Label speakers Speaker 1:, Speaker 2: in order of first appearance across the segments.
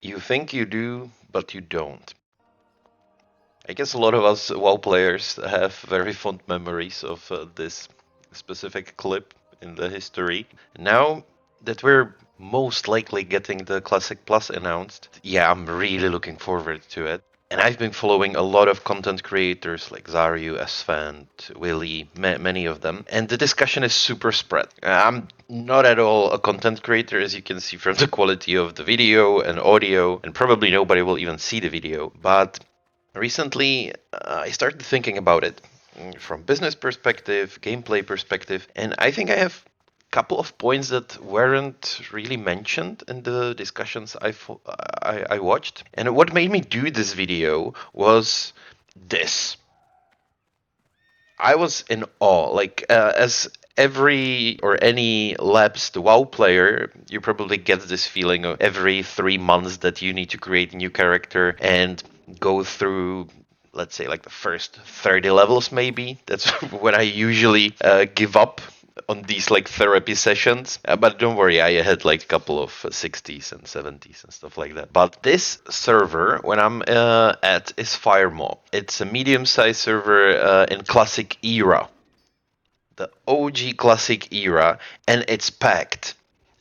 Speaker 1: You think you do, but you don't. I guess a lot of us WoW players have very fond memories of this specific clip in the history. Now that we're most likely getting the Classic Plus announced, yeah, I'm really looking forward to it. And I've been following a lot of content creators like Zaryu, Asfant, Willy, many of them, and the discussion is super spread. I'm not at all a content creator, as you can see from the quality of the video and audio, and probably nobody will even see the video, but recently, I started thinking about it from business perspective, gameplay perspective, and I think I have a couple of points that weren't really mentioned in the discussions I watched. And what made me do this video was this. I was in awe. Like, as every or any lapsed WoW player, you probably get this feeling of every 3 months that you need to create a new character and go through, let's say, like the first 30 levels, maybe. That's when I usually give up on these like therapy sessions. But don't worry, I had like a couple of 60s and 70s and stuff like that. But this server, when I'm at, is Firemaw. It's a medium-sized server in Classic era, the OG Classic era, and it's packed.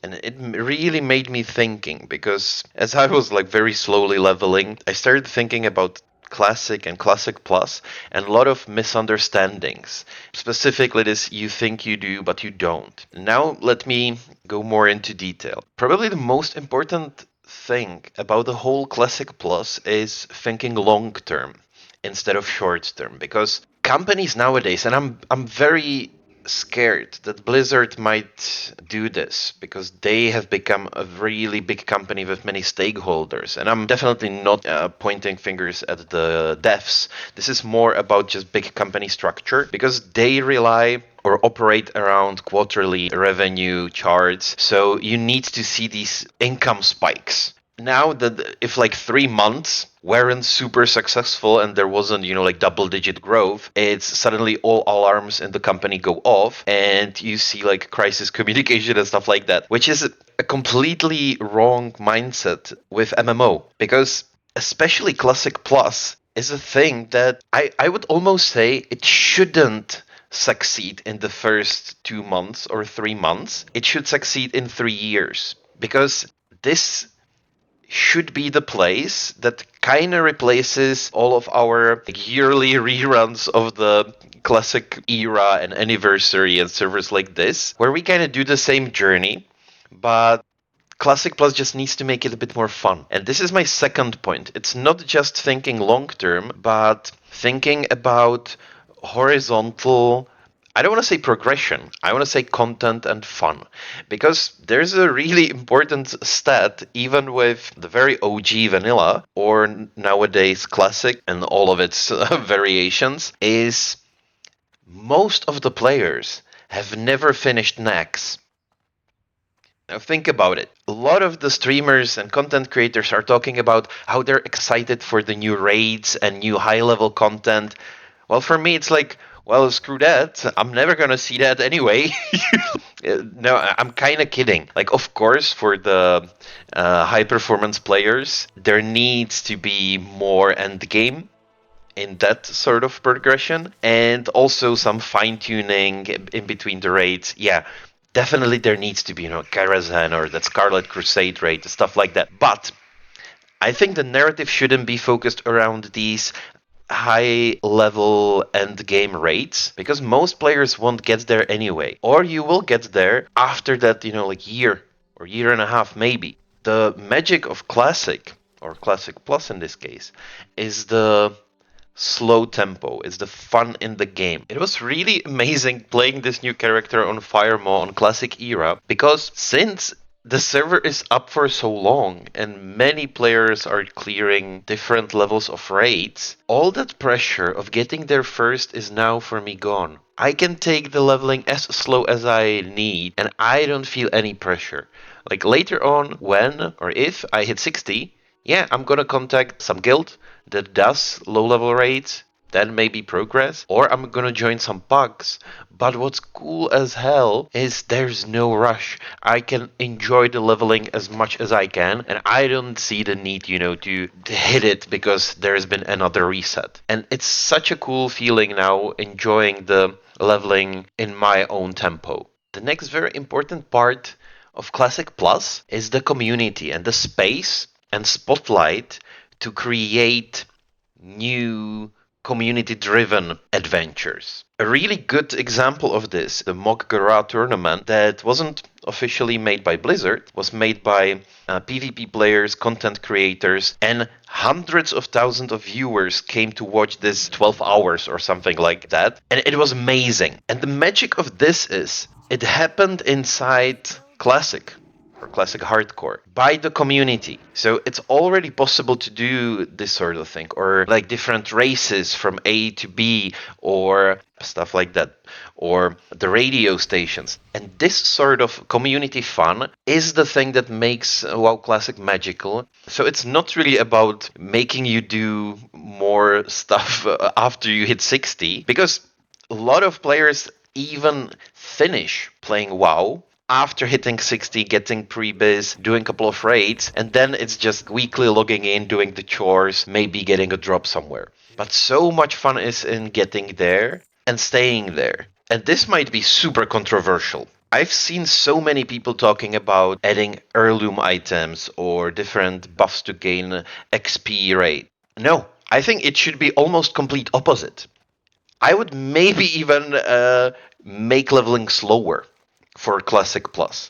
Speaker 1: And it really made me thinking because as I was like very slowly leveling, I started thinking about Classic and Classic Plus and a lot of misunderstandings. Specifically, this you think you do, but you don't. Now, let me go more into detail. Probably the most important thing about the whole Classic Plus is thinking long term instead of short term because companies nowadays, and I'm very scared that Blizzard might do this because they have become a really big company with many stakeholders. And I'm definitely not pointing fingers at the devs. This is more about just big company structure because they rely or operate around quarterly revenue charts. So you need to see these income spikes. Now that if like 3 months weren't super successful and there wasn't, like double digit growth, it's suddenly all alarms in the company go off and you see like crisis communication and stuff like that, which is a completely wrong mindset with MMO because especially Classic Plus is a thing that I would almost say it shouldn't succeed in the first 2 months or 3 months. It should succeed in 3 years because this should be the place that kind of replaces all of our yearly reruns of the classic era and anniversary and servers like this, where we kind of do the same journey, but Classic Plus just needs to make it a bit more fun. And this is my second point. It's not just thinking long term, but thinking about horizontal. I don't want to say progression. I want to say content and fun. Because there's a really important stat, even with the very OG vanilla, or nowadays classic and all of its variations, is most of the players have never finished Nax. Now think about it. A lot of the streamers and content creators are talking about how they're excited for the new raids and new high-level content. Well, for me, it's like, well, screw that. I'm never gonna see that anyway. No, I'm kind of kidding. Like, of course, for the high-performance players, there needs to be more end game in that sort of progression and also some fine-tuning in between the raids. Yeah, definitely there needs to be, Karazhan or that Scarlet Crusade raid, stuff like that. But I think the narrative shouldn't be focused around these high level end game rates because most players won't get there anyway. Or you will get there after that, like year or year and a half maybe. The magic of Classic or Classic Plus in this case is the slow tempo. It's the fun in the game. It was really amazing playing this new character on Firemaw on Classic Era because since the server is up for so long and many players are clearing different levels of raids, all that pressure of getting there first is now for me gone. I can take the leveling as slow as I need and I don't feel any pressure. Like later on, when or if I hit 60, yeah, I'm gonna contact some guild that does low level raids. then maybe progress, or I'm gonna join some bugs. But what's cool as hell is there's no rush. I can enjoy the leveling as much as I can, and I don't see the need, to hit it because there's been another reset. And it's such a cool feeling now, enjoying the leveling in my own tempo. The next very important part of Classic Plus is the community and the space and spotlight to create new community driven adventures. A really good example of this, the Mock Gara tournament that wasn't officially made by Blizzard, was made by PvP players, content creators, and hundreds of thousands of viewers came to watch this 12 hours or something like that. And it was amazing. And the magic of this is it happened inside Classic or Classic Hardcore by the community. So it's already possible to do this sort of thing, or like different races from A to B, or stuff like that, or the radio stations. And this sort of community fun is the thing that makes WoW Classic magical. So it's not really about making you do more stuff after you hit 60, because a lot of players even finish playing WoW after hitting 60, getting pre-biz, doing a couple of raids, and then it's just weekly logging in, doing the chores, maybe getting a drop somewhere. But so much fun is in getting there and staying there. And this might be super controversial. I've seen so many people talking about adding heirloom items or different buffs to gain XP rate. No, I think it should be almost complete opposite. I would maybe even make leveling slower for Classic Plus,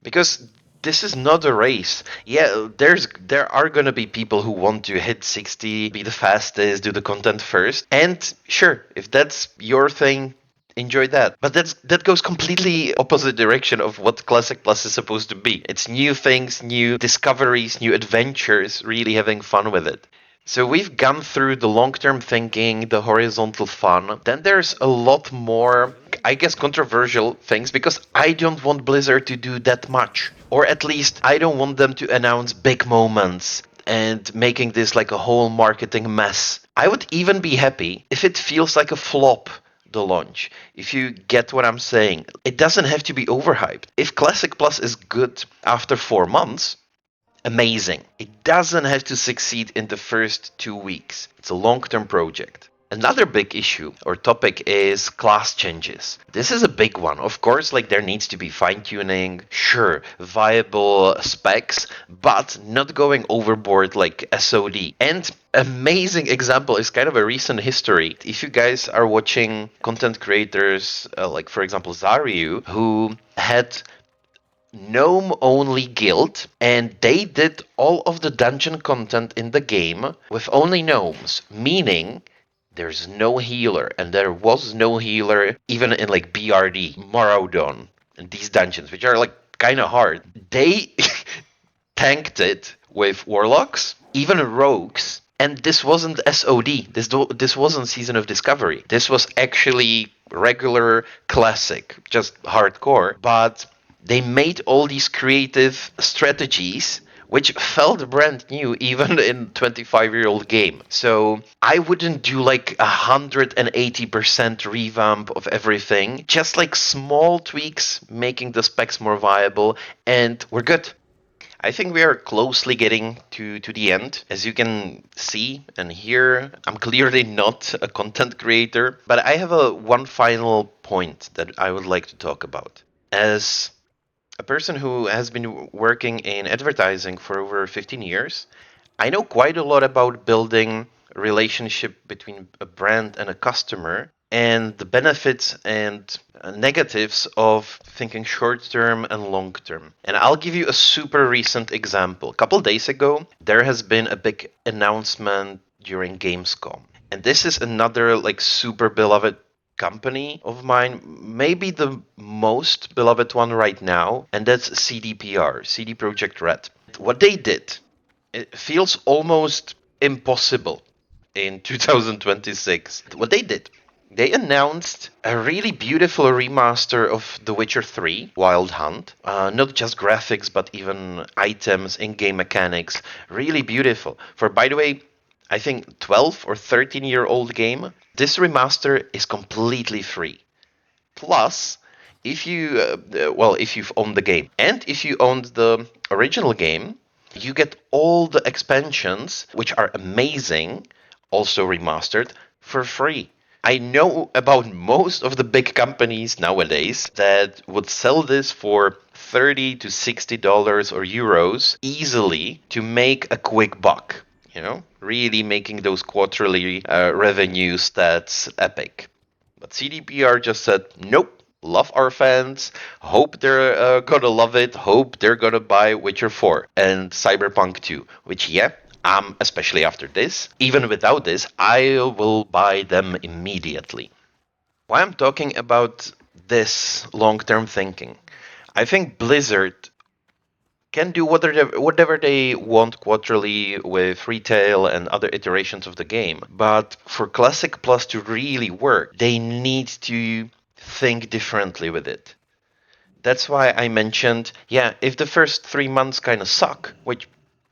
Speaker 1: because this is not a race. Yeah, there are gonna be people who want to hit 60, be the fastest, do the content first, and sure, if that's your thing, enjoy that. But that goes completely opposite direction of what Classic Plus is supposed to be. It's new things, new discoveries, new adventures, really having fun with it. So we've gone through the long-term thinking, the horizontal fun. Then there's a lot more, I guess, controversial things, because I don't want Blizzard to do that much. Or at least I don't want them to announce big moments and making this like a whole marketing mess. I would even be happy if it feels like a flop, the launch. If you get what I'm saying, it doesn't have to be overhyped. If Classic Plus is good after 4 months, amazing. It doesn't have to succeed in the first 2 weeks. It's a long-term project. Another big issue or topic is class changes. This is a big one. Of course, like there needs to be fine-tuning, sure, viable specs, but not going overboard like SOD. And amazing example is kind of a recent history. If you guys are watching content creators like, for example, Zaryu, who had gnome only guild, and they did all of the dungeon content in the game with only gnomes, meaning there's no healer, and there was no healer even in like BRD, Maraudon, and these dungeons, which are like kind of hard. They tanked it with warlocks, even rogues. And this wasn't SOD. This wasn't Season of Discovery. This was actually regular classic, just hardcore. But they made all these creative strategies which felt brand new even in 25-year-old game. So I wouldn't do like 180% revamp of everything, just like small tweaks making the specs more viable, and we're good. I think we are closely getting to the end. As you can see and hear, I'm clearly not a content creator, but I have one final point that I would like to talk about. As a person who has been working in advertising for over 15 years, I know quite a lot about building a relationship between a brand and a customer, and the benefits and negatives of thinking short term and long term. And I'll give you a super recent example. A couple days ago, there has been a big announcement during Gamescom. And this is another like super beloved company of mine, maybe the most beloved one right now, and that's CDPR, CD Projekt Red. What they did, it feels almost impossible in 2026. What they did, they announced a really beautiful remaster of The Witcher 3 Wild Hunt. Not just graphics, but even items, in-game mechanics. Really beautiful. For, by the way, I think 12 or 13-year-old game, this remaster is completely free. Plus, if you've owned the game and if you owned the original game, you get all the expansions, which are amazing, also remastered for free. I know about most of the big companies nowadays that would sell this for $30 to $60 or euros easily to make a quick buck. Really making those quarterly revenue stats epic. But CDPR just said, nope, love our fans, hope they're gonna love it, hope they're gonna buy Witcher 4 and Cyberpunk 2, which, yeah, especially after this, even without this, I will buy them immediately. Why I'm talking about this long term thinking? I think Blizzard can do whatever they want quarterly with retail and other iterations of the game. But for Classic Plus to really work, they need to think differently with it. That's why I mentioned, yeah, if the first 3 months kind of suck, which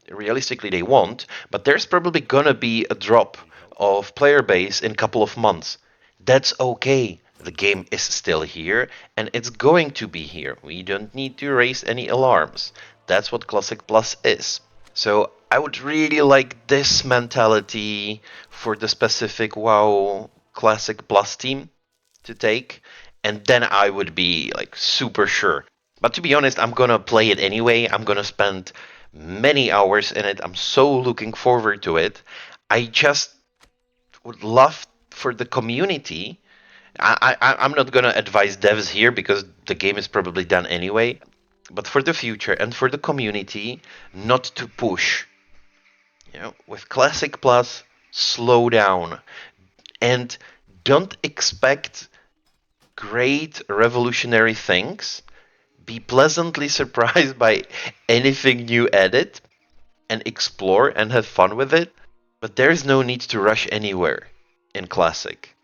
Speaker 1: realistically they won't, but there's probably gonna be a drop of player base in a couple of months. That's okay. The game is still here and it's going to be here. We don't need to raise any alarms. That's what Classic Plus is. So I would really like this mentality for the specific WoW Classic Plus team to take, and then I would be like super sure. But to be honest, I'm gonna play it anyway. I'm gonna spend many hours in it. I'm so looking forward to it. I just would love for the community. I'm not gonna advise devs here because the game is probably done anyway. But for the future and for the community, not to push. With Classic Plus, slow down and don't expect great revolutionary things. Be pleasantly surprised by anything new added and explore and have fun with it. But there's no need to rush anywhere in Classic.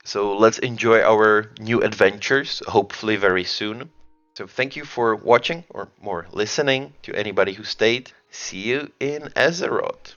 Speaker 1: So let's enjoy our new adventures, hopefully very soon. So thank you for watching, or more listening, to anybody who stayed. See you in Azeroth.